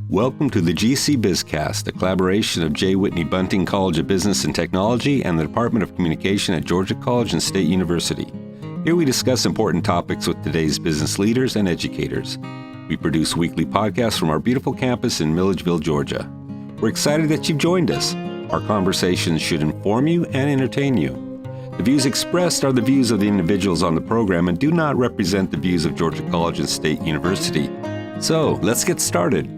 Welcome to the GC BizCast, a collaboration of J. Whitney Bunting College of Business and Technology and the Department of Communication at Georgia College and State University. Here we discuss important topics with today's business leaders and educators. We produce weekly podcasts from our beautiful campus in Milledgeville, Georgia. We're excited that you've joined us. Our conversations should inform you and entertain you. The views expressed are the views of the individuals on the program and do not represent the views of Georgia College and State University. So, let's get started.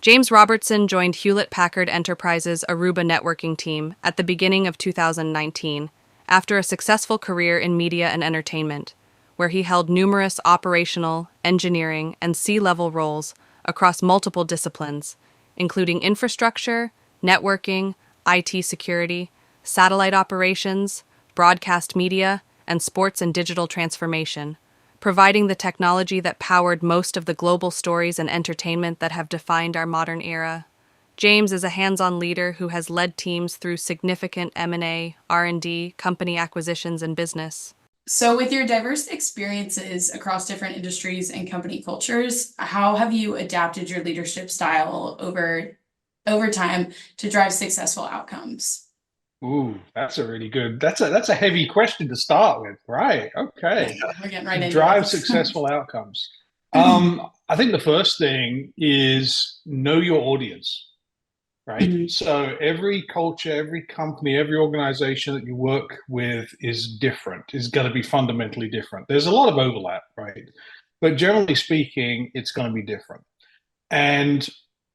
James Robertson joined Hewlett-Packard Enterprise's Aruba networking team at the beginning of 2019, after a successful career in media and entertainment, where he held numerous operational, engineering, and C-level roles across multiple disciplines, including infrastructure, networking, IT security, satellite operations, broadcast media, and sports and digital transformation, providing the technology that powered most of the global stories and entertainment that have defined our modern era. James is a hands-on leader who has led teams through significant M&A, R&D, company acquisitions, and business. So with your diverse experiences across different industries and company cultures, how have you adapted your leadership style over time to drive successful outcomes? Ooh, that's a really good, that's a heavy question to start with, right? Okay. We're getting right into Drive it. successful outcomes. I think the first thing is know your audience, right? Mhm. So every culture, every company, every organization that you work with is different, is going to be fundamentally different. There's a lot of overlap, right? But generally speaking, it's going to be different. And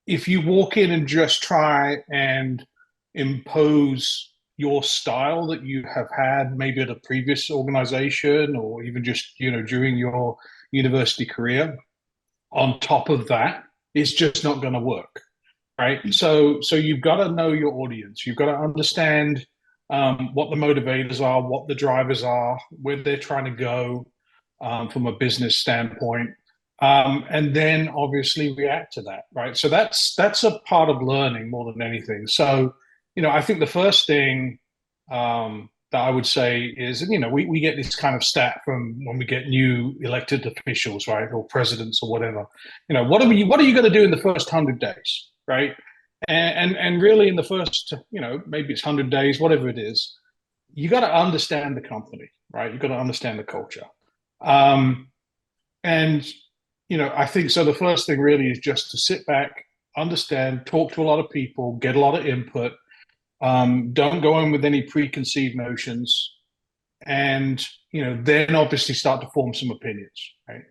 if you walk in and just try and impose your style that you have had maybe at a previous organization or even just during your university career on top of that, it's just not going to work, right? So you've got to know your audience. You've got to understand what the motivators are, what the drivers are, where they're trying to go from a business standpoint, and then obviously react to that, right? So that's a part of learning more than anything. So I think the first thing that I would say is, we get this kind of stat from when we get new elected officials, right, or presidents or whatever. What are you going to do in the first 100 days, right? And really in the first, maybe it's 100 days, whatever it is, you got to understand the company, right? You got to understand the culture, and I think so. The first thing really is just to sit back, understand, talk to a lot of people, get a lot of input. Don't go in with any preconceived notions, and then obviously start to form some opinions, right?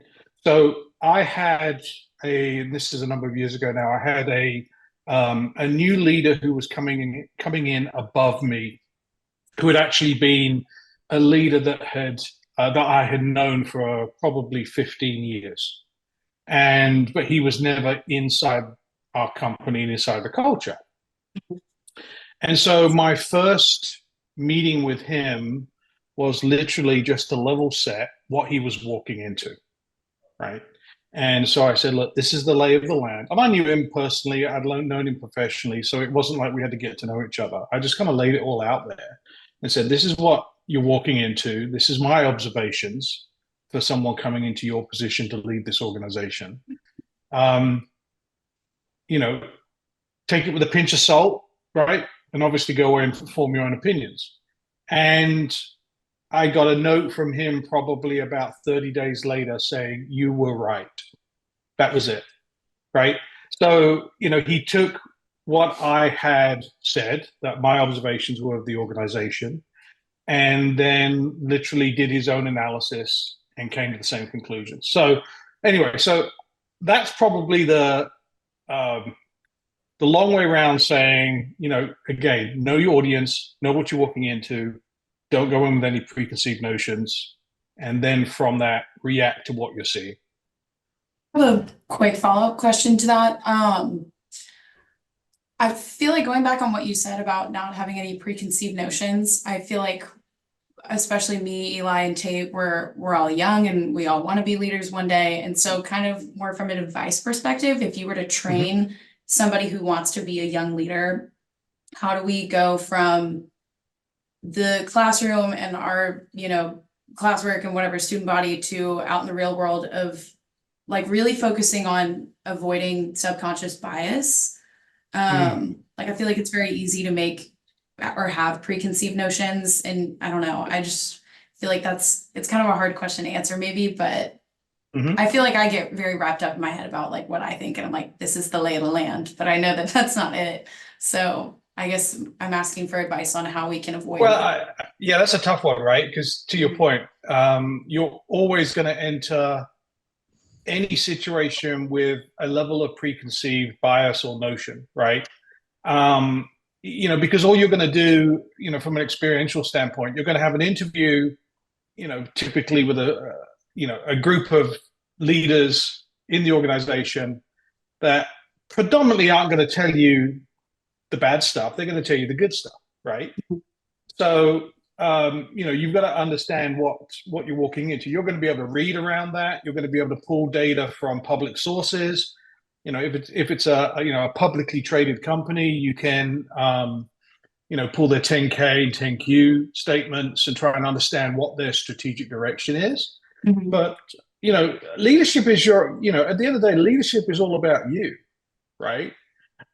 So I had this is a number of years ago now. I had a new leader who was coming in above me, who had actually been a leader that I had known for probably 15 years, but he was never inside our company and inside the culture. And so my first meeting with him was literally just to level set what he was walking into, right? And so I said, look, this is the lay of the land. And I knew him personally. I'd known him professionally. So it wasn't like we had to get to know each other. I just kind of laid it all out there and said, this is what you're walking into. This is my observations for someone coming into your position to lead this organization. Take it with a pinch of salt, right? And obviously go away and form your own opinions. And I got a note from him probably about 30 days later saying, you were right. That was it, right? So, he took what I had said, that my observations were of the organization, and then literally did his own analysis and came to the same conclusion. So anyway, so that's probably the long way around saying, again, know your audience, know what you're walking into, don't go in with any preconceived notions, and then from that, react to what you're seeing. I have a quick follow-up question to that. I feel like going back on what you said about not having any preconceived notions, I feel like especially me, Eli, and Tate, we're all young and we all want to be leaders one day. And so kind of more from an advice perspective, if you were to train somebody who wants to be a young leader, how do we go from the classroom and our, classwork and whatever student body to out in the real world of like really focusing on avoiding subconscious bias. Like I feel like it's very easy to make or have preconceived notions, and I don't know, I just feel like it's kind of a hard question to answer maybe, but I feel like I get very wrapped up in my head about like what I think, and I'm like, this is the lay of the land, but I know that that's not it. So I guess I'm asking for advice on how we can avoid. Well, yeah, that's a tough one, right? Because to your point, you're always going to enter any situation with a level of preconceived bias or notion, right? Because all you're going to do, from an experiential standpoint, you're going to have an interview, typically with a group of leaders in the organization that predominantly aren't going to tell you the bad stuff. They're going to tell you the good stuff, right? So, you've got to understand what you're walking into. You're going to be able to read around that. You're going to be able to pull data from public sources. If it's a publicly traded company, you can pull their 10K, 10Q statements and try and understand what their strategic direction is. But leadership is at the end of the day, leadership is all about you, right?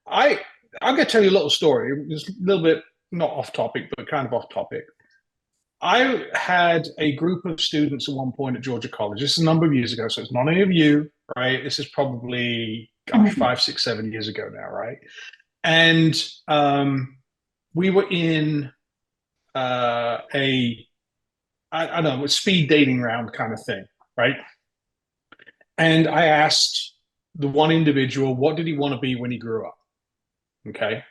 I'm going to tell you a little story. It's a little bit not off topic, but kind of off topic. I had a group of students at one point at Georgia College. This is a number of years ago, so it's not any of you, right? This is probably 5, 6, 7 years ago now, right? And we were in I don't know, a speed dating round kind of thing, right? And I asked the one individual, what did he want to be when he grew up? Okay.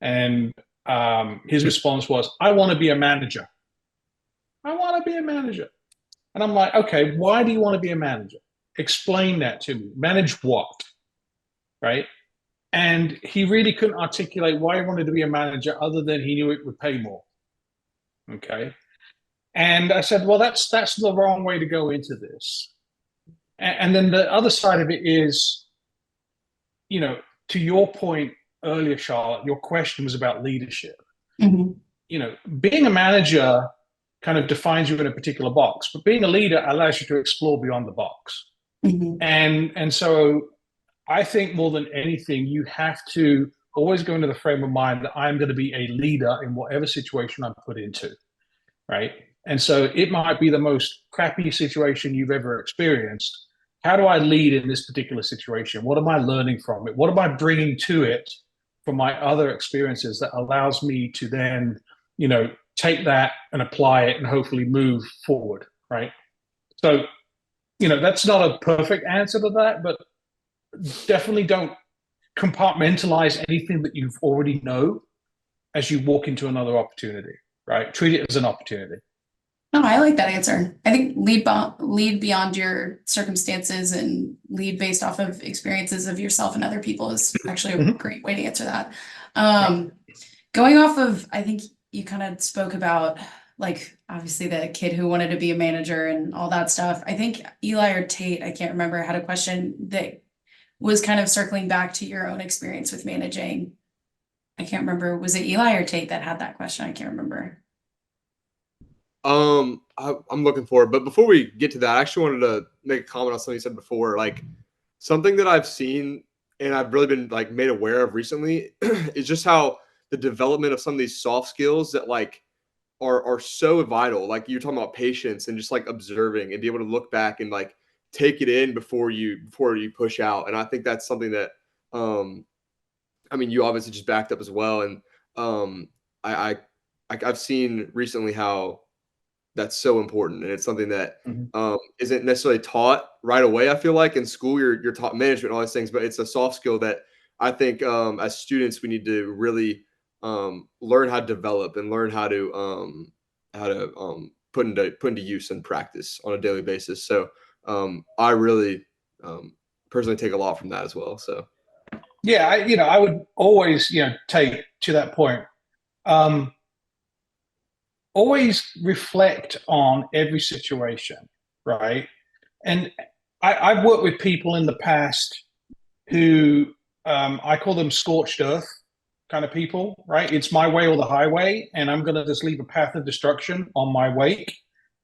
And his response was, I want to be a manager. I want to be a manager. And I'm like, okay, why do you want to be a manager? Explain that to me. Manage what? Right? And he really couldn't articulate why he wanted to be a manager other than he knew it would pay more. Okay. And I said, well, that's the wrong way to go into this. And then the other side of it is, to your point earlier, Charlotte, your question was about leadership. Being a manager kind of defines you in a particular box, but being a leader allows you to explore beyond the box. And so I think more than anything, you have to always go into the frame of mind that I'm going to be a leader in whatever situation I'm put into, right? And so it might be the most crappy situation you've ever experienced. How do I lead in this particular situation? What am I learning from it? What am I bringing to it from my other experiences that allows me to then, take that and apply it and hopefully move forward, right? So, that's not a perfect answer to that, but definitely don't compartmentalize anything that you've already know as you walk into another opportunity, right? Treat it as an opportunity. No, I like that answer. I think lead beyond your circumstances and lead based off of experiences of yourself and other people is actually a great way to answer that. Going off of, I think you kind of spoke about like obviously the kid who wanted to be a manager and all that stuff. I think Eli or Tate, I can't remember, had a question that was kind of circling back to your own experience with managing. I can't remember. Was it Eli or Tate that had that question? I can't remember. I'm looking forward, but before we get to that, I actually wanted to make a comment on something you said before. Like something that I've seen and I've really been like made aware of recently is just how the development of some of these soft skills that like are so vital. Like you're talking about patience and just like observing and be able to look back and like take it in before you push out. And I think that's something that you obviously just backed up as well. And I've seen recently how that's so important, and it's something that isn't necessarily taught right away. I feel like in school you're taught management and all these things, but it's a soft skill that I think as students we need to really learn how to develop and learn how to put into use and practice on a daily basis. So I really personally take a lot from that as well. So yeah, I would always take to that point. Always reflect on every situation, right? And I've worked with people in the past who I call them scorched earth kind of people, right? It's my way or the highway, and I'm going to just leave a path of destruction on my wake.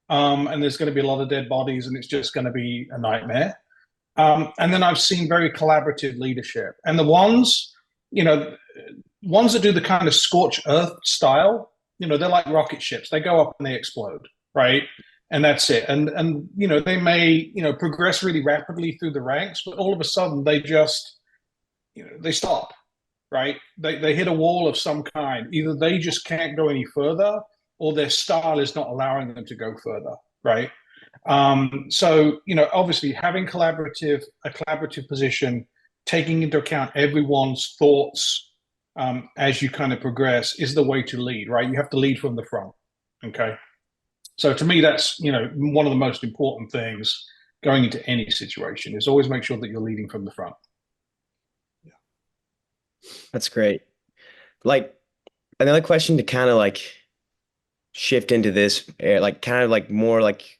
And there's going to be a lot of dead bodies, and it's just going to be a nightmare. And then I've seen very collaborative leadership. And the ones, you know, ones that do the kind of scorched earth style, they're like rocket ships. They go up and they explode, right? And that's it. And they may, progress really rapidly through the ranks, but all of a sudden they just, they stop, right? They hit a wall of some kind. Either they just can't go any further, or their style is not allowing them to go further, right? So obviously having a collaborative position, taking into account everyone's thoughts as you kind of progress is the way to lead, right? You have to lead from the front. Okay. So to me, that's, one of the most important things going into any situation is always make sure that you're leading from the front. Yeah. That's great. Like another question to kind of like shift into this, like kind of like more like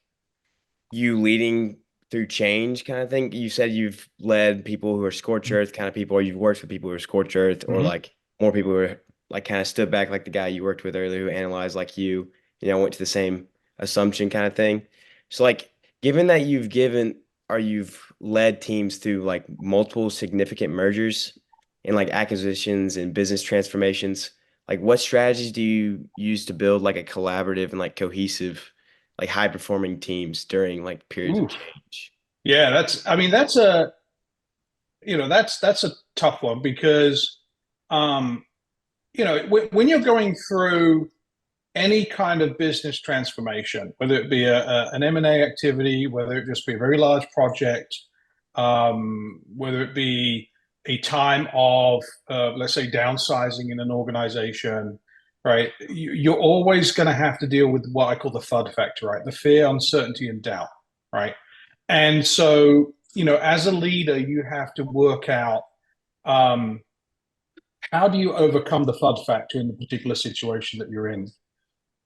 you leading through change kind of thing. You said you've led people who are scorched earth kind of people, or you've worked with people who are scorched earth, or like more people who are like kind of stood back, like the guy you worked with earlier who analyzed like went to the same assumption kind of thing. So like given that you've led teams through like multiple significant mergers and like acquisitions and business transformations, like what strategies do you use to build like a collaborative and like cohesive, like high performing teams during like periods of change? Yeah, that's a tough one because, when you're going through any kind of business transformation, whether it be an M&A activity, whether it just be a very large project, whether it be a time of, let's say, downsizing in an organization, right? You're always going to have to deal with what I call the FUD factor, right? The fear, uncertainty, and doubt, right? And so, as a leader, you have to work out how do you overcome the FUD factor in the particular situation that you're in?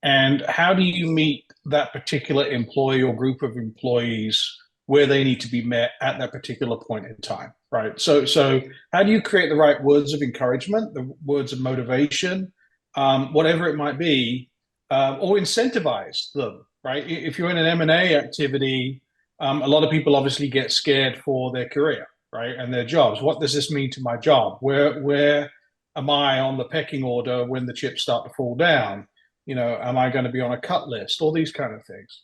And how do you meet that particular employee or group of employees where they need to be met at that particular point in time, right? So how do you create the right words of encouragement, the words of motivation, whatever it might be, or incentivize them, right? If you're in an M&A activity, a lot of people obviously get scared for their career, right, and their jobs. What does this mean to my job? Where am I on the pecking order when the chips start to fall down? Am I going to be on a cut list? All these kind of things.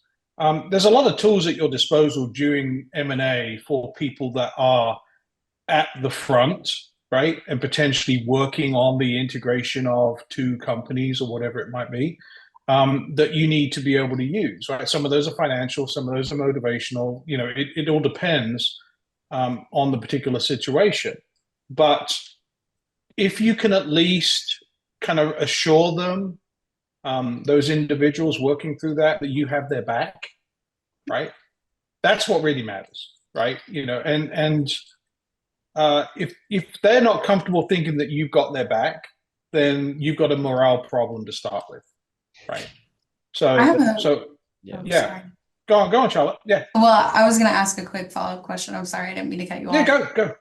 There's a lot of tools at your disposal during M&A for people that are at the front, right, and potentially working on the integration of two companies or whatever it might be, that you need to be able to use, right? Some of those are financial, some of those are motivational. It all depends on the particular situation. But if you can at least kind of assure them, those individuals working through that you have their back, right? That's what really matters, right? And if they're not comfortable thinking that you've got their back, then you've got a morale problem to start with, right? So, yeah. Go on, Charlotte. Yeah. Well, I was going to ask a quick follow-up question. I'm sorry, I didn't mean to cut you off. Yeah, go.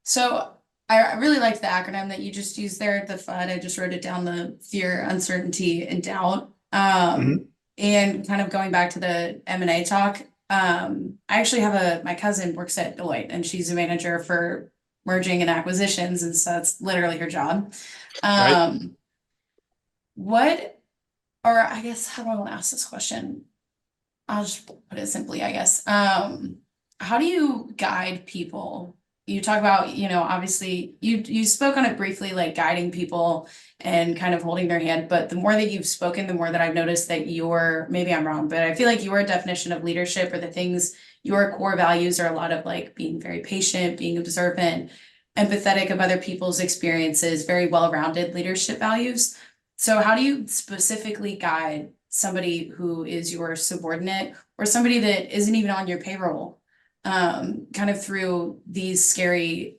So I really liked the acronym that you just used there, the FUD. I just wrote it down, the fear, uncertainty, and doubt. And kind of going back to the M&A talk, I actually have my cousin works at Deloitte, and she's a manager for merging and acquisitions, and so that's literally her job. Right. Or I guess, how do I want to ask this question? I'll just put it simply, I guess. How do you guide people? You talk about, obviously you spoke on it briefly, like guiding people and kind of holding their hand, but the more that you've spoken, the more that I've noticed that maybe I'm wrong, but I feel like your definition of leadership, or the things, your core values, are a lot of like being very patient, being observant, empathetic of other people's experiences, very well-rounded leadership values. So how do you specifically guide somebody who is your subordinate, or somebody that isn't even on your payroll, kind of through these scary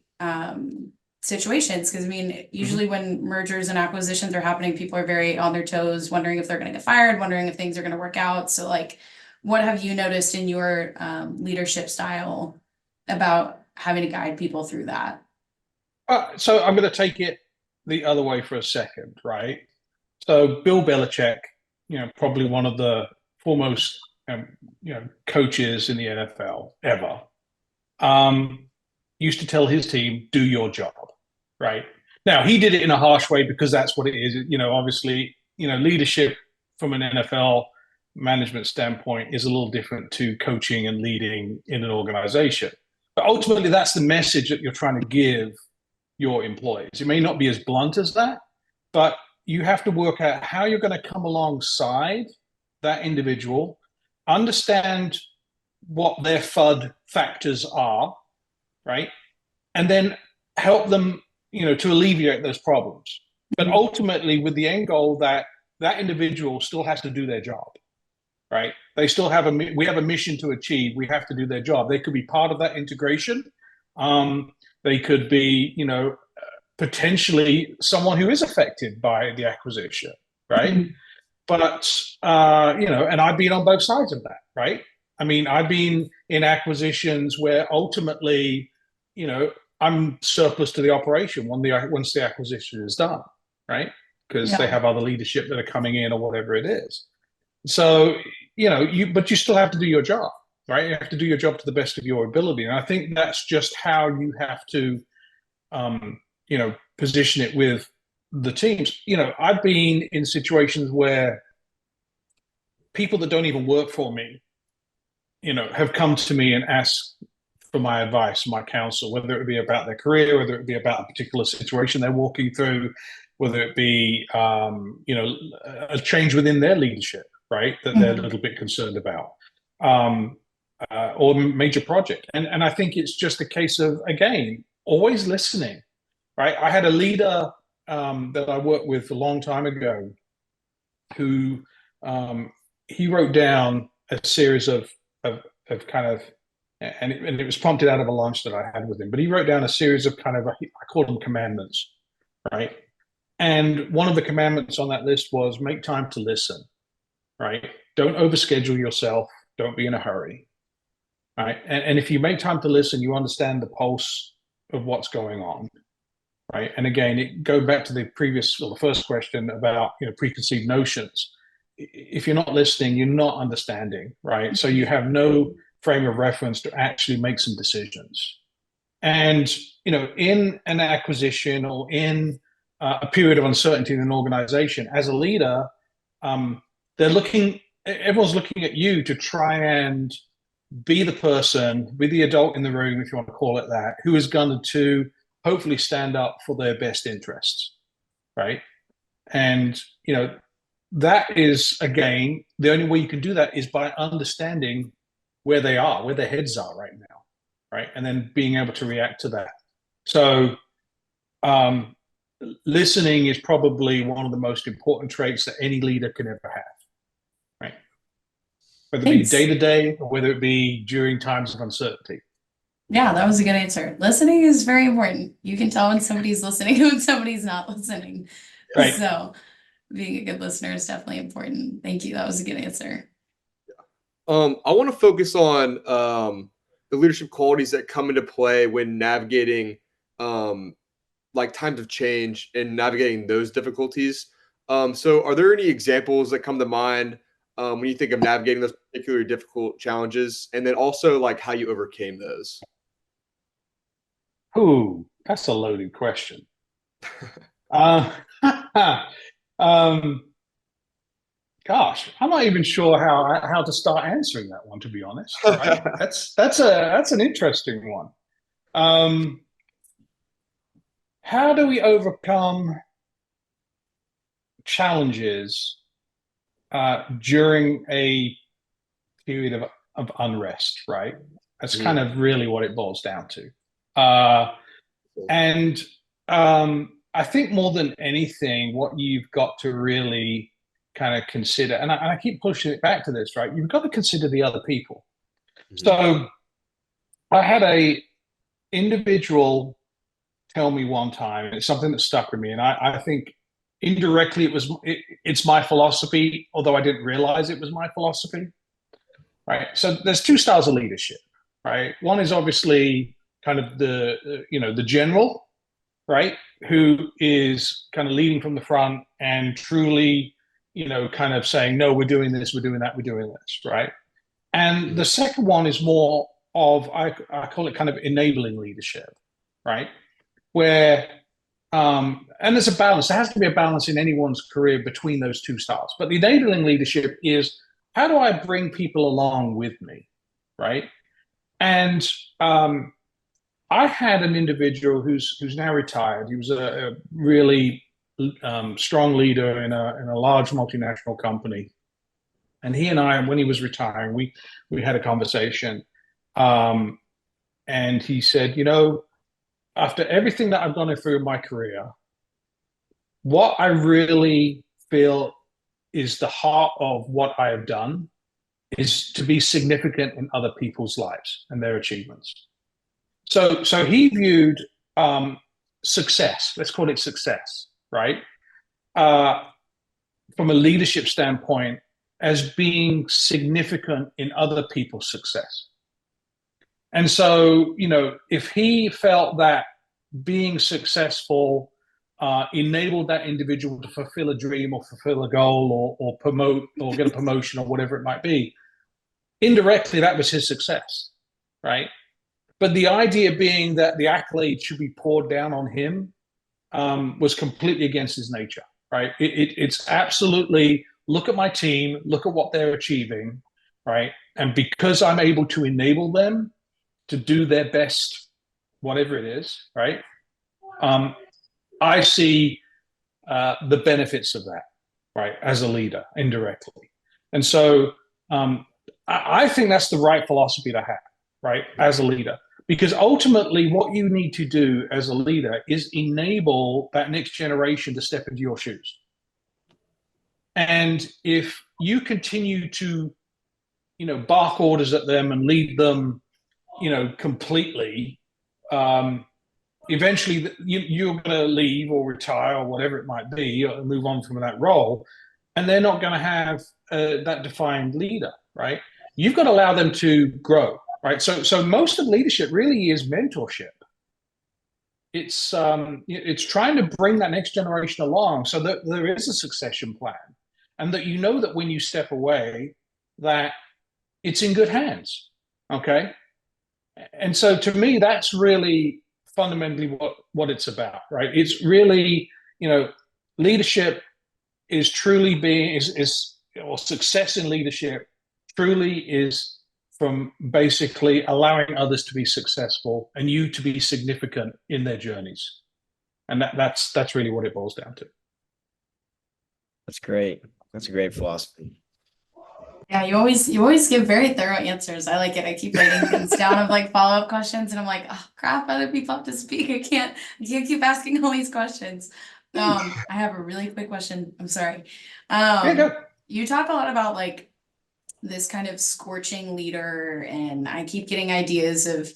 situations? Because usually when mergers and acquisitions are happening, people are very on their toes, wondering if they're going to get fired, wondering if things are going to work out. So like, what have you noticed in your leadership style about having to guide people through that? So I'm going to take it the other way for a second, right? So Bill Belichick, probably one of the foremost coaches in the NFL ever, used to tell his team, do your job, right? Now, he did it in a harsh way because that's what it is. Obviously, leadership from an NFL management standpoint is a little different to coaching and leading in an organization. But ultimately, that's the message that you're trying to give your employees. It may not be as blunt as that, but you have to work out how you're going to come alongside that individual, understand what their FUD factors are, right? And then help them, to alleviate those problems. But ultimately, with the end goal that that individual still has to do their job, right? They still have we have a mission to achieve. We have to do their job. They could be part of that integration. They could be, potentially someone who is affected by the acquisition, right? Mm-hmm. But, and I've been on both sides of that, right? I mean, I've been in acquisitions where ultimately, I'm surplus to the operation once the acquisition is done, right? Because they have other leadership that are coming in or whatever it is. So, but you still have to do your job, right? You have to do your job to the best of your ability. And I think that's just how you have to, position it with the teams. I've been in situations where people that don't even work for me, have come to me and asked for my advice, my counsel, whether it be about their career, whether it be about a particular situation they're walking through, whether it be, a change within their leadership, right, that they're a little bit concerned about, or a major project. And I think it's just a case of, again, always listening, right? I had a leader that I worked with a long time ago who he wrote down a series of kind of, and it was prompted out of a lunch that I had with him, but he wrote down a series of kind of, I call them commandments, right? And one of the commandments on that list was make time to listen, right? Don't overschedule yourself. Don't be in a hurry, right? And if you make time to listen, you understand the pulse of what's going on, right? And again, go back to the first question about, preconceived notions. If you're not listening, you're not understanding, right? So you have no frame of reference to actually make some decisions. And, in an acquisition or in a period of uncertainty in an organization, as a leader, everyone's looking at you to try and be the person, be the adult in the room, if you want to call it that, who is going to hopefully stand up for their best interests, right? And, that is, again, the only way you can do that is by understanding where they are, where their heads are right now, right? And then being able to react to that. So listening is probably one of the most important traits that any leader can ever have, right? Whether it be day-to-day or whether it be during times of uncertainty. Yeah, that was a good answer. Listening is very important. You can tell when somebody's listening and when somebody's not listening. Right. So being a good listener is definitely important. Thank you. That was a good answer. I want to focus on the leadership qualities that come into play when navigating like times of change and navigating those difficulties. So are there any examples that come to mind when you think of navigating those particularly difficult challenges, and then also like how you overcame those? Ooh, that's a loaded question. Gosh, I'm not even sure how to start answering that one, to be honest. Right? that's an interesting one. How do we overcome challenges during a period of unrest? Right, that's kind of really what it boils down to. And I think more than anything, what you've got to really kind of consider, and I keep pushing it back to this, right? You've got to consider the other people. So I had a individual tell me one time, and it's something that stuck with me, and I think indirectly it's my philosophy, although I didn't realize it was my philosophy, right? So there's two styles of leadership, right? One is obviously kind of the general, right, who is kind of leading from the front and truly, kind of saying, no, we're doing this, we're doing that, we're doing this, right? And the second one is more of, I call it kind of enabling leadership, right? Where, and there's a balance. There has to be a balance in anyone's career between those two styles. But the enabling leadership is, how do I bring people along with me, right? And I had an individual who's now retired. He was a really strong leader in a large multinational company. And he and I, when he was retiring, we had a conversation. And he said, after everything that I've gone through in my career, what I really feel is the heart of what I have done is to be significant in other people's lives and their achievements. So he viewed success, let's call it success, right? From a leadership standpoint, as being significant in other people's success. And so, if he felt that being successful enabled that individual to fulfill a dream or fulfill a goal or promote or get a promotion or whatever it might be, indirectly, that was his success, right? But the idea being that the accolade should be poured down on him was completely against his nature, right? It's absolutely, look at my team, look at what they're achieving, right? And because I'm able to enable them to do their best, whatever it is, right? I see the benefits of that, right? As a leader, indirectly. And so I think that's the right philosophy to have, right? As a leader. Because ultimately, what you need to do as a leader is enable that next generation to step into your shoes. And if you continue to, bark orders at them and lead them, completely, eventually you're going to leave or retire or whatever it might be, or move on from that role, and they're not going to have that defined leader, right? You've got to allow them to grow. Right, so most of leadership really is mentorship. It's trying to bring that next generation along so that there is a succession plan, and that that when you step away, that it's in good hands. Okay, and so to me, that's really fundamentally what it's about, right? It's really leadership is truly or success in leadership truly is from basically allowing others to be successful and you to be significant in their journeys. And that's really what it boils down to. That's great. That's a great philosophy. Yeah, you always give very thorough answers. I like it. I keep writing things down of like follow-up questions, and I'm like, oh crap, other people have to speak. I can't keep asking all these questions. I have a really quick question. I'm sorry. You talk a lot about like this kind of scorching leader, and I keep getting ideas of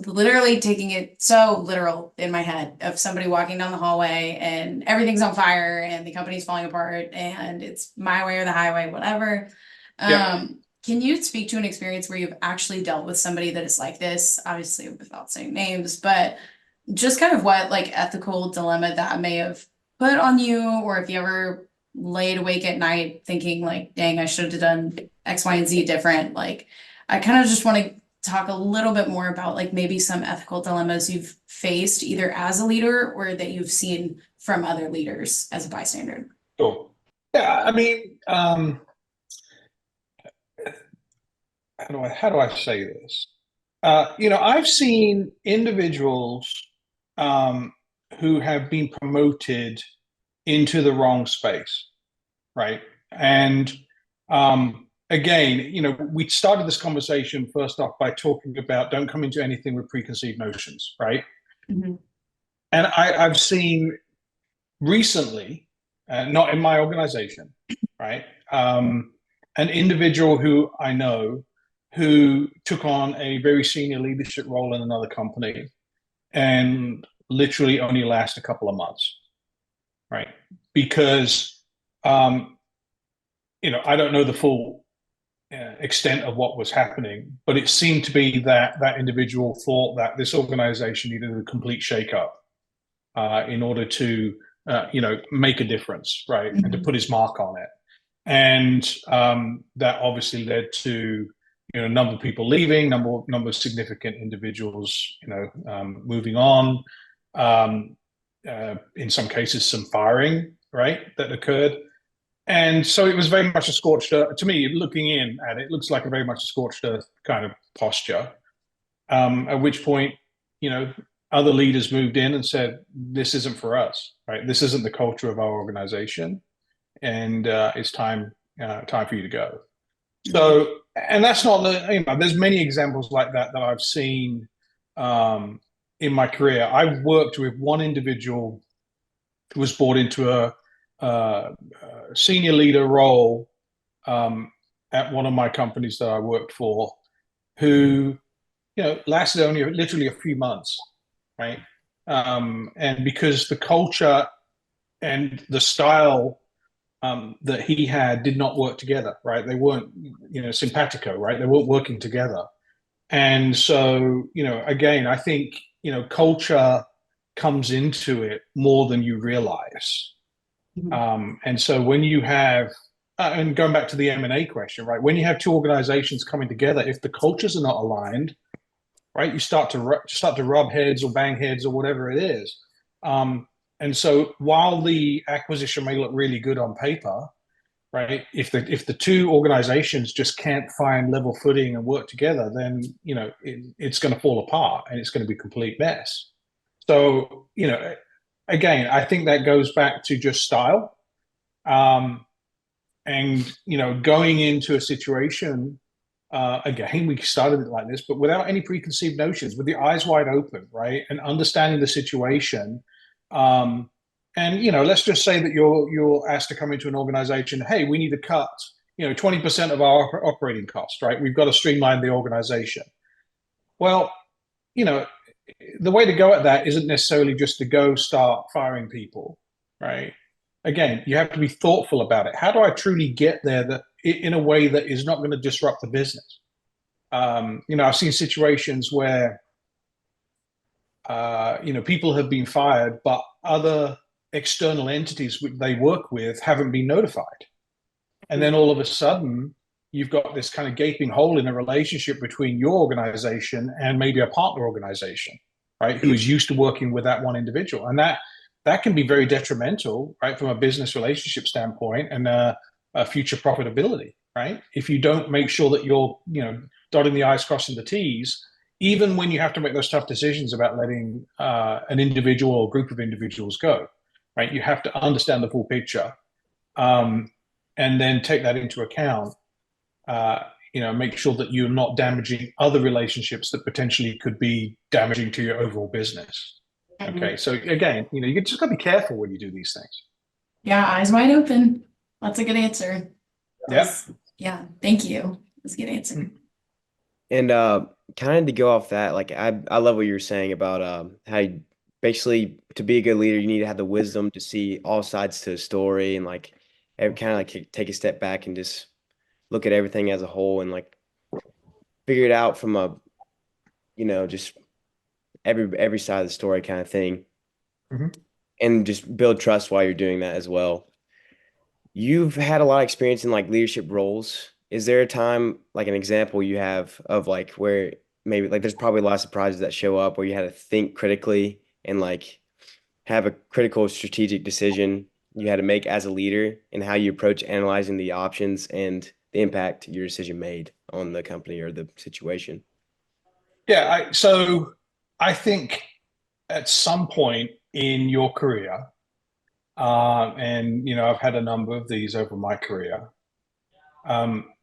literally taking it so literal in my head of somebody walking down the hallway and everything's on fire and the company's falling apart and it's my way or the highway, whatever. Can you speak to an experience where you've actually dealt with somebody that is like this, obviously without saying names, but just kind of what like ethical dilemma that may have put on you, or if you ever laid awake at night thinking like, dang, I should have done X, Y, and Z different. Like, I kind of just want to talk a little bit more about like maybe some ethical dilemmas you've faced either as a leader or that you've seen from other leaders as a bystander. Sure. Yeah, I mean, how do I say this? I've seen individuals who have been promoted into the wrong space, right? And again, we started this conversation first off by talking about don't come into anything with preconceived notions, right? Mm-hmm. And I've seen recently, not in my organization, right? An individual who I know who took on a very senior leadership role in another company and literally only last a couple of months. Right, because I don't know the full extent of what was happening, but it seemed to be that individual thought that this organization needed a complete shakeup in order to make a difference, right, mm-hmm. and to put his mark on it, and that obviously led to number of people leaving, number of significant individuals, moving on. In some cases, some firing, right, that occurred. And so it was very much a scorched earth. To me, looking in at it, it looks like a very much a scorched earth kind of posture. At which point, other leaders moved in and said, "This isn't for us, right? This isn't the culture of our organization, and it's time for you to go." So, and that's not there's many examples like that I've seen in my career. I've worked with one individual who was brought into a senior leader role at one of my companies that I worked for, who lasted only literally a few months, right? And because the culture and the style that he had did not work together, right? They weren't, simpatico, right? They weren't working together. And so, again, I think, culture comes into it more than you realize. And so when you have, and going back to the M&A question, right? When you have two organizations coming together, if the cultures are not aligned, right, you start to rub heads or bang heads or whatever it is. And so while the acquisition may look really good on paper, right, if the two organizations just can't find level footing and work together, then it's going to fall apart and it's going to be a complete mess. So again, I think that goes back to just style, and going into a situation. Again, we started it like this, but without any preconceived notions, with the eyes wide open, right, and understanding the situation. And let's just say that you're asked to come into an organization. Hey, we need to cut 20% of our operating costs, right? We've got to streamline the organization. Well, the way to go at that isn't necessarily just to go start firing people, right? Again, you have to be thoughtful about it. How do I truly get there that in a way that is not going to disrupt the business? I've seen situations where people have been fired, but other external entities which they work with haven't been notified. And then all of a sudden, you've got this kind of gaping hole in a relationship between your organization and maybe a partner organization, right, who is used to working with that one individual. And that can be very detrimental, right, from a business relationship standpoint and a future profitability, right? If you don't make sure that you're, dotting the I's, crossing the T's, even when you have to make those tough decisions about letting an individual or group of individuals go, right? You have to understand the full picture, and then take that into account. Make sure that you're not damaging other relationships that potentially could be damaging to your overall business. Okay, so again, you just got to be careful when you do these things. Yeah, eyes wide open. That's a good answer. Yeah. Yeah, thank you. That's a good answer. And kind of to go off that, like I love what you're saying about how you, basically to be a good leader, you need to have the wisdom to see all sides to a story and like kind of like take a step back and just look at everything as a whole and like figure it out from a just every side of the story kind of thing. And just build trust while you're doing that as well. You've had a lot of experience in like leadership roles. Is there a time, like an example you have of like where maybe like there's probably a lot of surprises that show up where you had to think critically and like have a critical strategic decision you had to make as a leader and how you approach analyzing the options and the impact your decision made on the company or the situation? Yeah, so I think at some point in your career, and I've had a number of these over my career,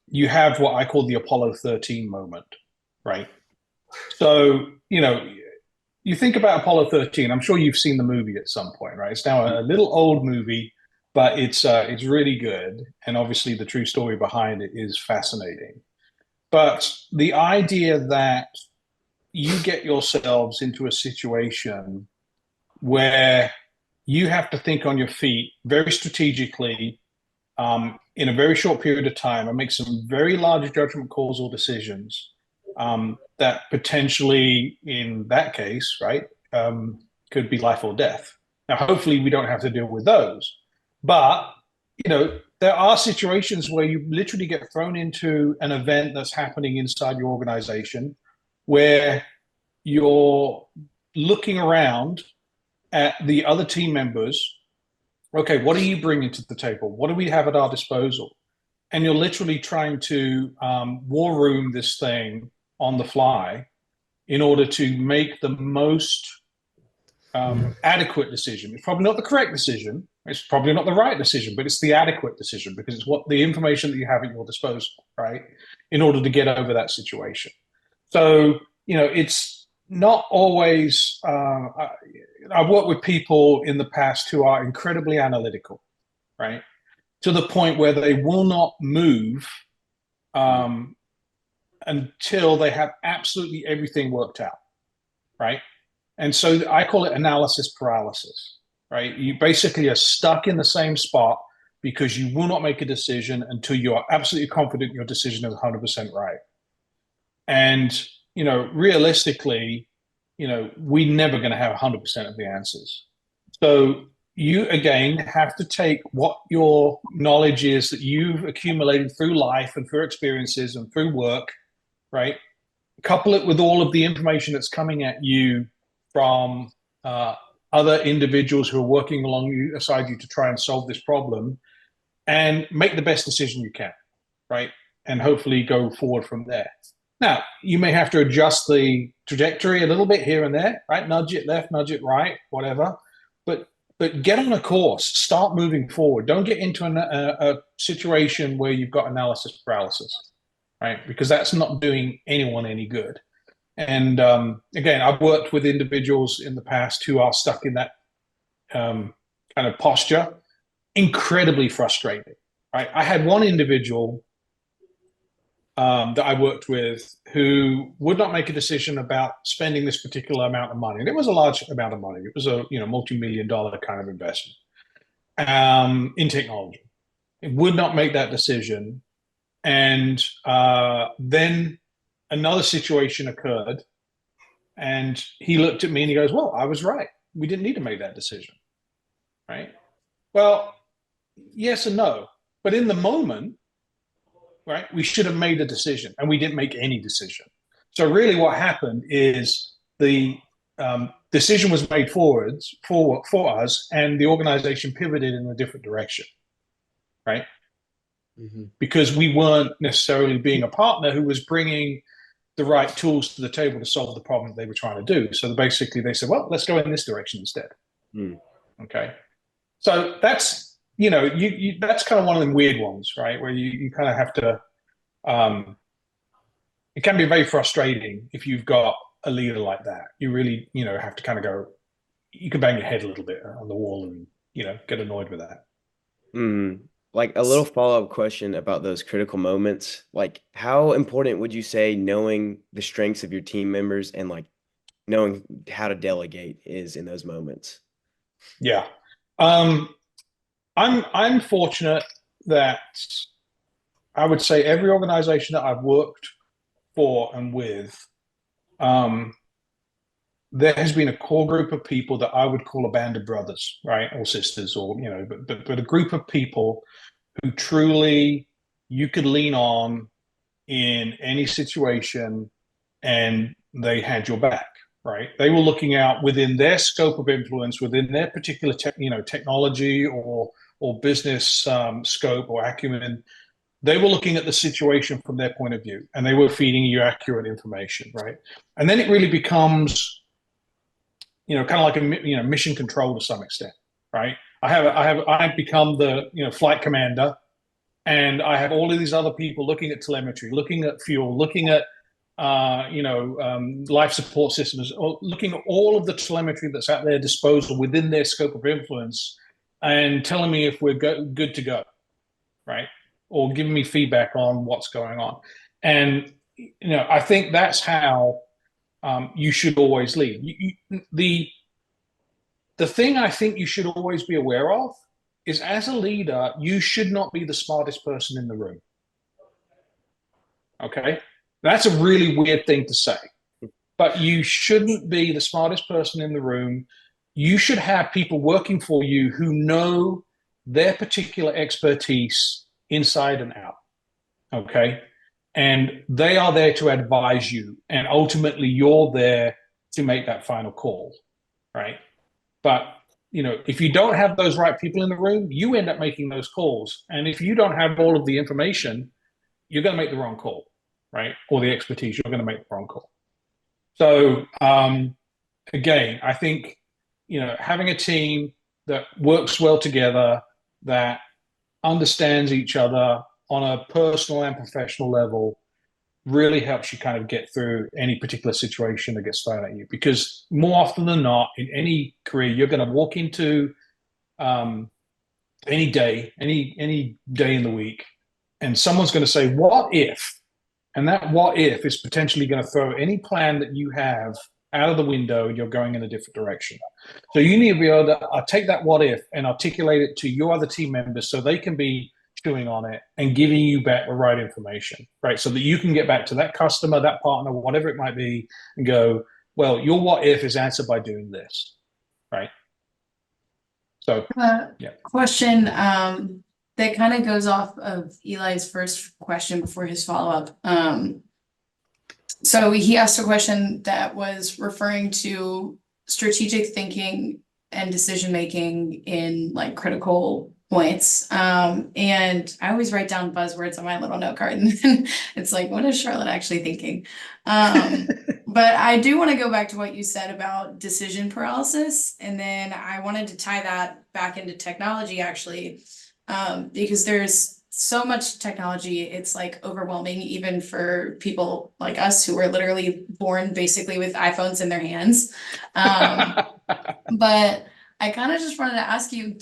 you have what I call the Apollo 13 moment, right? So, you think about Apollo 13, I'm sure you've seen the movie at some point, right? It's now a little old movie, but it's really good. And obviously the true story behind it is fascinating. But the idea that you get yourselves into a situation where you have to think on your feet very strategically, in a very short period of time and make some very large judgment calls or decisions, that potentially in that case, right, could be life or death. Now, hopefully we don't have to deal with those, but there are situations where you literally get thrown into an event that's happening inside your organization where you're looking around at the other team members. Okay, what are you bringing to the table? What do we have at our disposal? And you're literally trying to war room this thing on the fly in order to make the most adequate decision. It's probably not the correct decision. It's probably not the right decision, but it's the adequate decision because it's what the information that you have at your disposal, right? In order to get over that situation. So, it's not always, I've worked with people in the past who are incredibly analytical, right? To the point where they will not move until they have absolutely everything worked out, right? And so I call it analysis paralysis, right? You basically are stuck in the same spot because you will not make a decision until you are absolutely confident your decision is 100% right. And, realistically, we're never going to have 100% of the answers. So you, again, have to take what your knowledge is that you've accumulated through life and through experiences and through work, right? Couple it with all of the information that's coming at you from other individuals who are working alongside you to try and solve this problem, and make the best decision you can, right? And hopefully go forward from there. Now, you may have to adjust the trajectory a little bit here and there, right? Nudge it left, nudge it right, whatever. But get on a course, start moving forward. Don't get into a situation where you've got analysis paralysis, right? Because that's not doing anyone any good. And again, I've worked with individuals in the past who are stuck in that kind of posture, incredibly frustrating, right? I had one individual that I worked with who would not make a decision about spending this particular amount of money. And it was a large amount of money. It was a multi-million-dollar kind of investment in technology. It would not make that decision. And then another situation occurred, and he looked at me and he goes, well, I was right. We didn't need to make that decision, right? Well, yes and no. But in the moment, right, we should have made a decision, and we didn't make any decision. So really what happened is the decision was made for us, and the organization pivoted in a different direction, right? Mm-hmm. Because we weren't necessarily being a partner who was bringing the right tools to the table to solve the problem that they were trying to do. So basically they said, well, let's go in this direction instead. Okay. So that's, that's kind of one of them weird ones, right? Where you kind of have to, it can be very frustrating if you've got a leader like that. You really, have to kind of go, you can bang your head a little bit on the wall and, get annoyed with that. Like a little follow-up question about those critical moments. Like, how important would you say knowing the strengths of your team members and like knowing how to delegate is in those moments? Yeah. I'm fortunate that I would say every organization that I've worked for and with, there has been a core group of people that I would call a band of brothers, right, or sisters, or but a group of people who truly you could lean on in any situation, and they had your back, right? They were looking out within their scope of influence, within their particular technology or business scope or acumen. They were looking at the situation from their point of view, and they were feeding you accurate information, right? And then it really becomes, kind of like a mission control to some extent, right? I've become the flight commander, and I have all of these other people looking at telemetry, looking at fuel, looking at life support systems, or looking at all of the telemetry that's at their disposal within their scope of influence, and telling me if we're good to go, right? Or giving me feedback on what's going on. And, I think that's how you should always lead. The thing I think you should always be aware of is, as a leader, you should not be the smartest person in the room. Okay? That's a really weird thing to say, but you shouldn't be the smartest person in the room. You should have people working for you who know their particular expertise inside and out. Okay. And they are there to advise you. And ultimately, you're there to make that final call. Right. But, if you don't have those right people in the room, you end up making those calls. And if you don't have all of the information, you're going to make the wrong call. Right. Or the expertise, you're going to make the wrong call. So, again, I think, having a team that works well together, that understands each other on a personal and professional level, really helps you kind of get through any particular situation that gets thrown at you. Because more often than not, in any career, you're going to walk into any day in the week, and someone's going to say, "What if?" And that "what if" is potentially going to throw any plan that you have out of the window, and you're going in a different direction. So you need to be able to take that "what if" and articulate it to your other team members so they can be chewing on it and giving you back the right information, right? So that you can get back to that customer, that partner, whatever it might be, and go, well, your "what if" is answered by doing this, right? So, yeah. Question that kind of goes off of Eli's first question before his follow-up. So he asked a question that was referring to strategic thinking and decision-making in like critical points. And I always write down buzzwords on my little note card, and then it's like, what is Charlotte actually thinking? But I do want to go back to what you said about decision paralysis. And then I wanted to tie that back into technology actually, because there's so much technology, it's like overwhelming, even for people like us who were literally born basically with iPhones in their hands. But I kind of just wanted to ask you,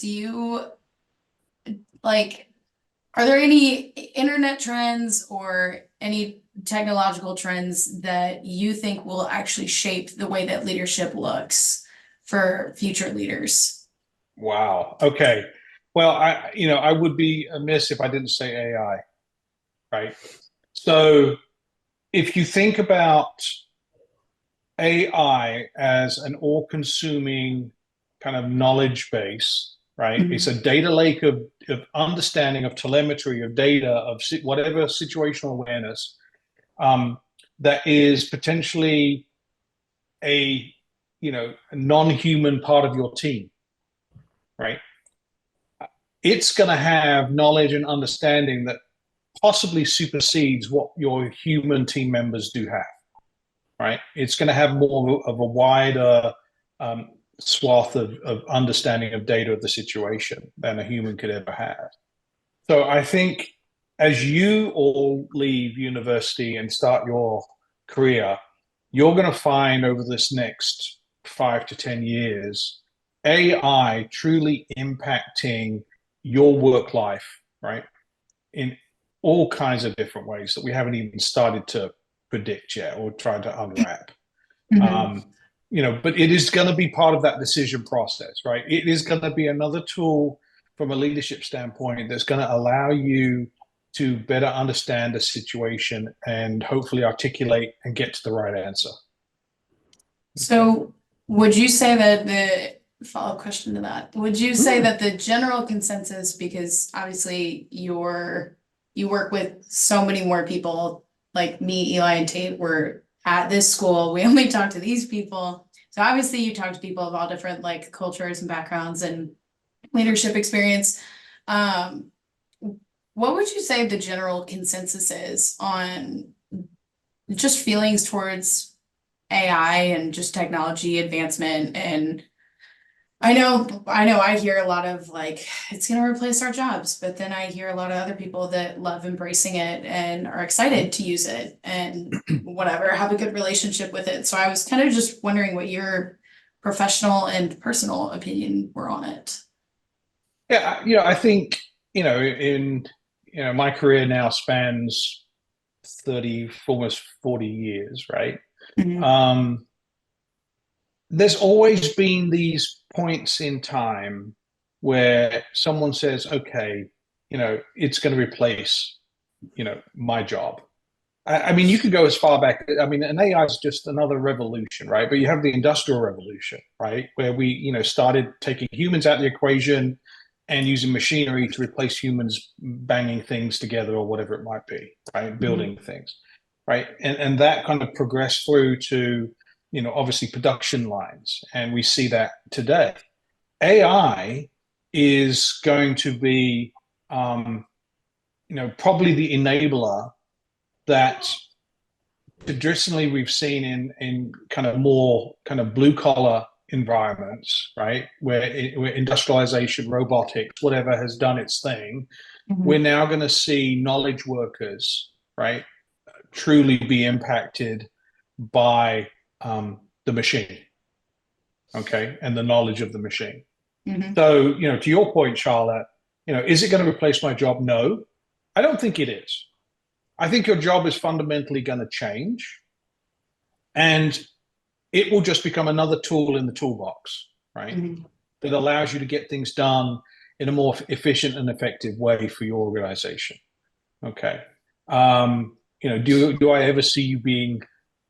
are there any internet trends or any technological trends that you think will actually shape the way that leadership looks for future leaders? Wow. Okay. Well, I would be amiss if I didn't say AI, right? So if you think about AI as an all-consuming kind of knowledge base, right? Mhm. It's a data lake of understanding, of telemetry, of data, of whatever situational awareness that is potentially a non-human part of your team, right? It's going to have knowledge and understanding that possibly supersedes what your human team members do have, right? It's going to have more of a wider swath of understanding of data of the situation than a human could ever have. So I think as you all leave university and start your career, you're going to find over this next 5 to 10 years, AI truly impacting your work life, right? In all kinds of different ways that we haven't even started to predict yet or try to unwrap. Mhm. But it is going to be part of that decision process, right? It is going to be another tool from a leadership standpoint that's going to allow you to better understand a situation and hopefully articulate and get to the right answer. So would you say that the follow-up question to that, would you say that the general consensus, because obviously you work with so many more people like me, Eli, and Tate were at this school, we only talk to these people. So obviously you talk to people of all different like cultures and backgrounds and leadership experience. What would you say the general consensus is on just feelings towards AI and just technology advancement? And I know I hear a lot of like, it's going to replace our jobs, but then I hear a lot of other people that love embracing it and are excited to use it and whatever, have a good relationship with it. So I was kind of just wondering what your professional and personal opinion were on it. Yeah, I think, my career now spans 30, almost 40 years, right? Mhm. There's always been these points in time where someone says, okay, it's going to replace, my job. I mean, you could go as far back. I mean, and AI is just another revolution, right? But you have the industrial revolution, right? Where we, started taking humans out of the equation and using machinery to replace humans banging things together or whatever it might be, right? Building things, right? And that kind of progressed through to, obviously production lines. And we see that today. AI is going to be, probably the enabler that traditionally we've seen in kind of more kind of blue collar environments, right? Where industrialization, robotics, whatever has done its thing. We're now going to see knowledge workers, right, truly be impacted by the machine, okay, and the knowledge of the machine. So, to your point, Charlotte, is it going to replace my job? No, I don't think it is. I think your job is fundamentally going to change, and it will just become another tool in the toolbox, right? That allows you to get things done in a more efficient and effective way for your organization. Okay. Do I ever see you being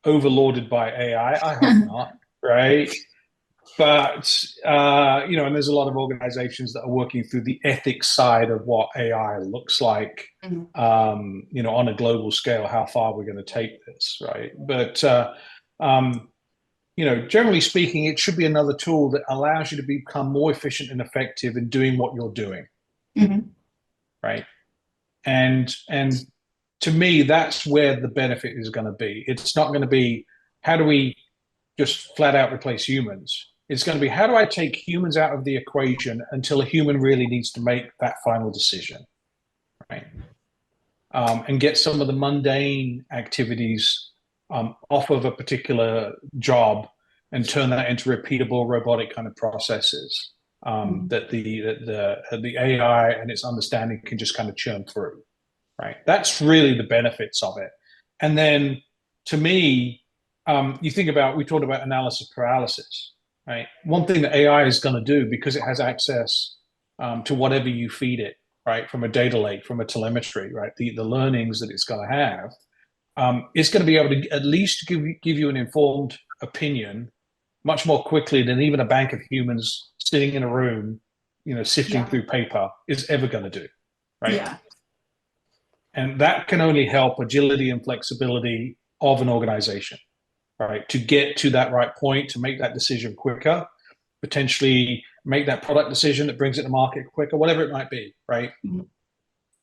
overloaded by AI? I hope not, right? But, and there's a lot of organizations that are working through the ethics side of what AI looks like, on a global scale, how far we're going to take this, right? But, generally speaking, it should be another tool that allows you to become more efficient and effective in doing what you're doing, right? And to me, that's where the benefit is going to be. It's not going to be, how do we just flat out replace humans? It's going to be, how do I take humans out of the equation until a human really needs to make that final decision, right? And get some of the mundane activities off of a particular job and turn that into repeatable robotic kind of processes that the AI and its understanding can just kind of churn through, right? That's really the benefits of it. And then, to me, you think about, we talked about analysis paralysis, right? One thing that AI is going to do, because it has access to whatever you feed it, right, from a data lake, from a telemetry, right, the learnings that it's going to have, it's going to be able to at least give you an informed opinion much more quickly than even a bank of humans sitting in a room, sifting through paper is ever going to do, right? Yeah. And that can only help agility and flexibility of an organization, right? To get to that right point, to make that decision quicker, potentially make that product decision that brings it to market quicker, whatever it might be, right?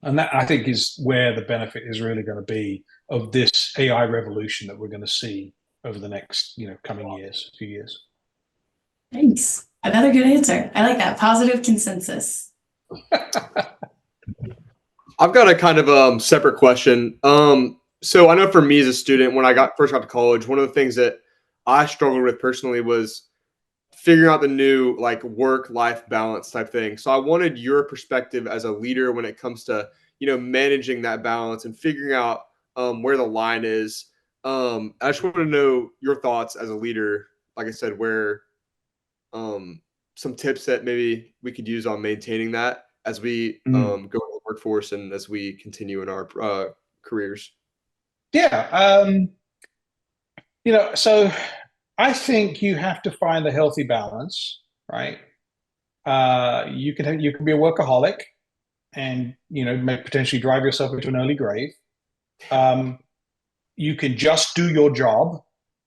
And that, I think, is where the benefit is really going to be of this AI revolution that we're going to see over the next, coming years, few years. Thanks. Another good answer. I like that. Positive consensus. I've got a kind of separate question. So I know for me as a student, when I first got to college, one of the things that I struggled with personally was figuring out the new like work-life balance type thing. So I wanted your perspective as a leader when it comes to, managing that balance and figuring out where the line is. I just want to know your thoughts as a leader, like I said, where some tips that maybe we could use on maintaining that as we go to the workforce and as we continue in our careers. Yeah. So I think you have to find a healthy balance, right? You can be a workaholic and, may potentially drive yourself into an early grave. You can just do your job,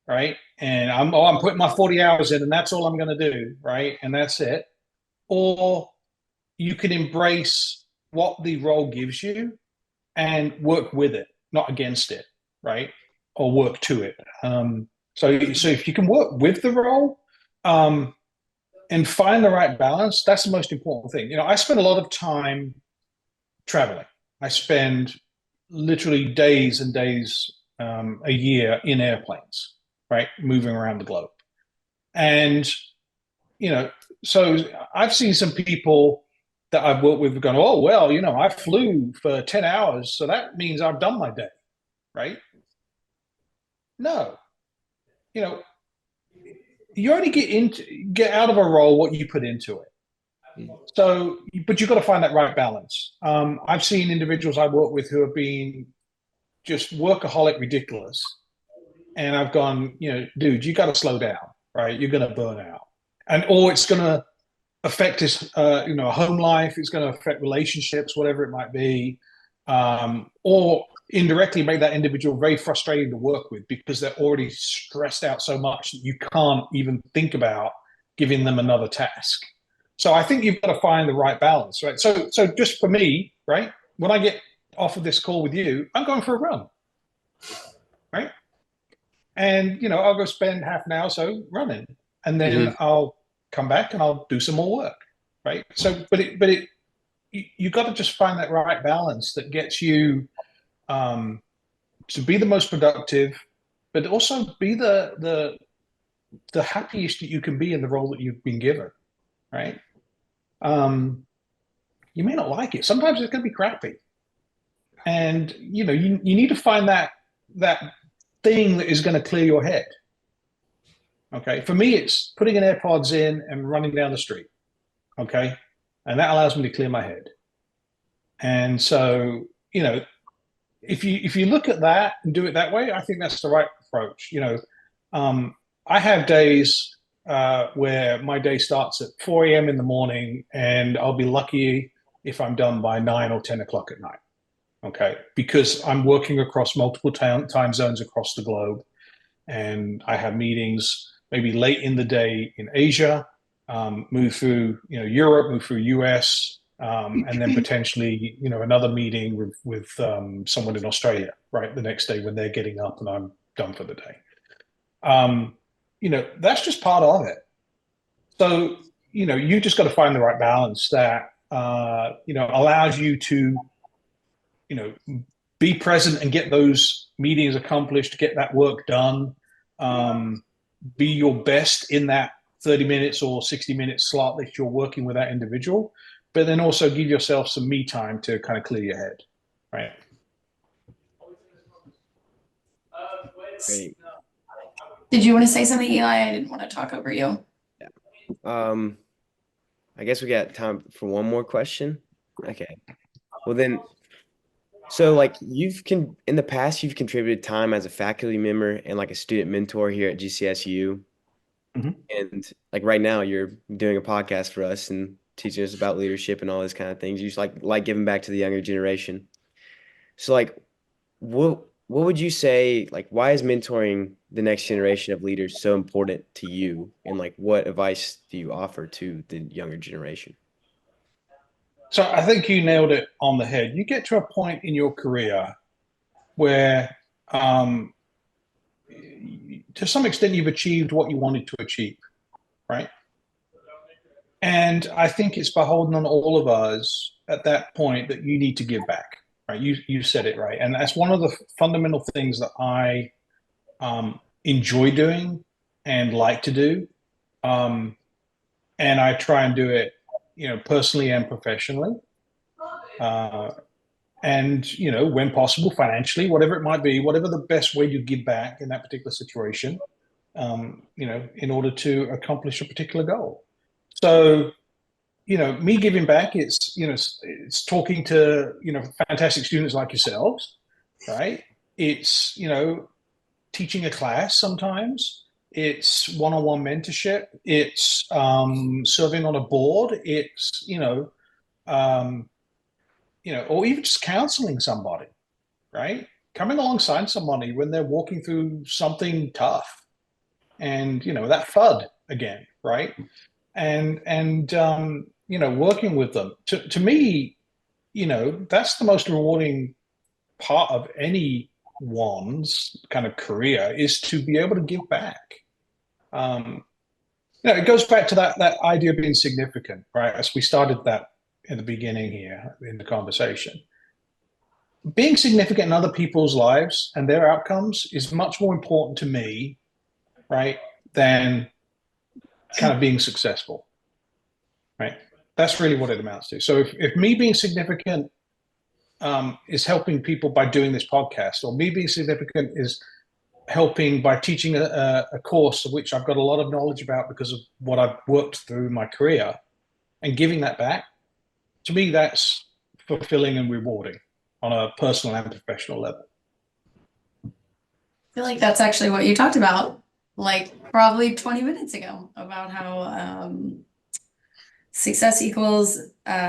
right? And I'm putting my 40 hours in and that's all I'm going to do, right? And that's it. Or you can embrace what the role gives you and work with it, not against it, right? Or work to it. So if you can work with the role and find the right balance, that's the most important thing. I spend a lot of time traveling. I spend literally days and days a year in airplanes, right? Moving around the globe. And, so I've seen some people that I've worked with going, oh, well, I flew for 10 hours. So that means I've done my day, right? No. You only get out of a role what you put into it. So, but you've got to find that right balance. I've seen individuals I work with who have been just workaholic ridiculous. And I've gone, dude, you got to slow down, right? You're going to burn out. Or it's going to affect his, home life. It's going to affect relationships, whatever it might be, or indirectly make that individual very frustrating to work with because they're already stressed out so much that you can't even think about giving them another task. So I think you've got to find the right balance, right? So just for me, right, when I get off of this call with you, I'm going for a run, right? And I'll go spend half an hour or so running, and then I'll come back and I'll do some more work, right? So, you got to just find that right balance that gets you to be the most productive, but also be the happiest that you can be in the role that you've been given, right? You may not like it. Sometimes it's going to be crappy, and you need to find that thing that is going to clear your head. Okay, for me, it's putting an AirPods in and running down the street. Okay, and that allows me to clear my head. And so, if you look at that and do it that way, I think that's the right approach. I have days where my day starts at 4 a.m. in the morning, and I'll be lucky if I'm done by 9 or 10 o'clock at night. Okay, because I'm working across multiple time zones across the globe, and I have meetings maybe late in the day in Asia, move through Europe, move through US, and then potentially another meeting with someone in Australia right the next day when they're getting up and I'm done for the day. That's just part of it. So you just got to find the right balance that allows you to be present and get those meetings accomplished, get that work done, be your best in that 30 minutes or 60-minute slot that you're working with that individual, but then also give yourself some me time to kind of clear your head, right? Great. Did you want to say something, Eli? I didn't want to talk over you. I guess we got time for one more question. Okay. Well then, so like in the past, you've contributed time as a faculty member and like a student mentor here at GCSU. And like right now you're doing a podcast for us and teaching us about leadership and all this kind of things. You just like giving back to the younger generation. So like what would you say, like why is mentoring the next generation of leaders so important to you? And like what advice do you offer to the younger generation? So I think you nailed it on the head. You get to a point in your career where to some extent you've achieved what you wanted to achieve, right? And I think it's beholden on all of us at that point that you need to give back, right? You said it right. And that's one of the fundamental things that I enjoy doing and like to do. And I try and do it, personally and professionally. And, when possible, financially, whatever it might be, whatever the best way to give back in that particular situation, in order to accomplish a particular goal. So, me giving back, it's talking to, fantastic students like yourselves, right? It's, teaching a class sometimes. It's one-on-one mentorship. It's serving on a board. It's, or even just counseling somebody, right? Coming alongside somebody when they're walking through something tough, and that FUD again, right? And working with them. To me, that's the most rewarding part of anyone's kind of career, is to be able to give back. It goes back to that idea of being significant, right? As we started that in the beginning here in the conversation. Being significant in other people's lives and their outcomes is much more important to me, right, than kind of being successful, right? That's really what it amounts to. So if me being significant is helping people by doing this podcast, or me being significant is helping by teaching a course of which I've got a lot of knowledge about because of what I've worked through in my career, and giving that back, to me, that's fulfilling and rewarding on a personal and professional level. I feel like that's actually what you talked about, like probably 20 minutes ago, about how success equals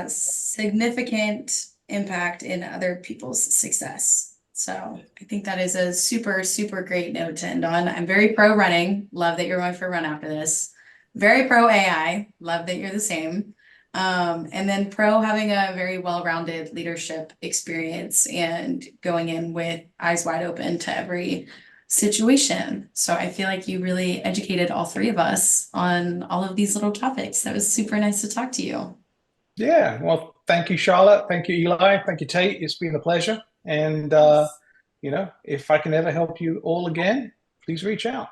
significant impact in other people's success. So I think that is a super, super great note to end on. I'm very pro running. Love that you're going for a run after this. Very pro AI. Love that you're the same. And then pro having a very well-rounded leadership experience and going in with eyes wide open to every situation. So I feel like you really educated all three of us on all of these little topics. That was super nice to talk to you. Yeah, well, thank you, Charlotte. Thank you, Eli. Thank you, Tate. It's been a pleasure. And, if I can ever help you all again, please reach out.